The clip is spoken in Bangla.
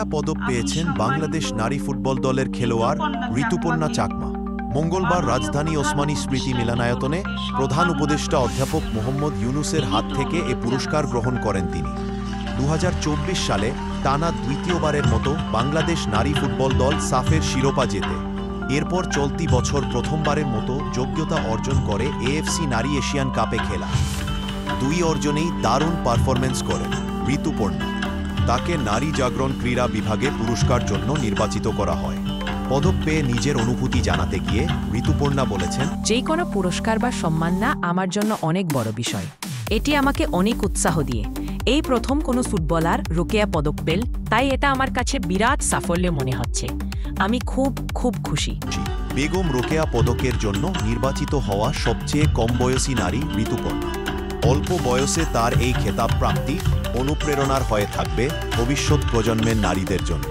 রোকেয়া পদক পেয়েছেন বাংলাদেশ নারী ফুটবল দলের খেলোয়াড় ঋতুপর্ণা চাকমা। মঙ্গলবার রাজধানী ওসমানী স্মৃতি মিলনায়তনে প্রধান উপদেষ্টা অধ্যাপক মোহাম্মদ ইউনুসের হাত থেকে এ পুরস্কার গ্রহণ করেন তিনি। 2024 সালে টানা দ্বিতীয়বারের মতো বাংলাদেশ নারী ফুটবল দল সাফের শিরোপা জেতে। এরপর চলতি বছর প্রথমবারের মতো যোগ্যতা অর্জন করে এএফসি নারী এশিয়ান কাপে খেলা। দুই অর্জনেই দারুণ পারফরমেন্স করেন ঋতুপর্ণা। তাকে নারী জাগরণ ক্রীড়া বিভাগে পুরস্কার জন্য নির্বাচিত করা হয়। পদক পেয়ে নিজের অনুভূতি জানাতে গিয়ে ঋতুপর্ণা বলেছেন, যে কোনো পুরস্কার বা সম্মান না আমার জন্য অনেক বড় বিষয়। এটি আমাকে অনেক উৎসাহ দিয়ে। এই প্রথম কোনো ফুটবলার রোকেয়া পদক পেল, তাই এটা আমার কাছে বিরাট সাফল্য মনে হচ্ছে। আমি খুব খুশি। বেগম রোকেয়া পদকের জন্য নির্বাচিত হওয়া সবচেয়ে কম বয়সী নারী ঋতুপর্ণা। অল্প বয়সে তার এই খেতাব প্রাপ্তি অনুপ্রেরণার হয়ে থাকবে ভবিষ্যৎ প্রজন্মের নারীদের জন্য।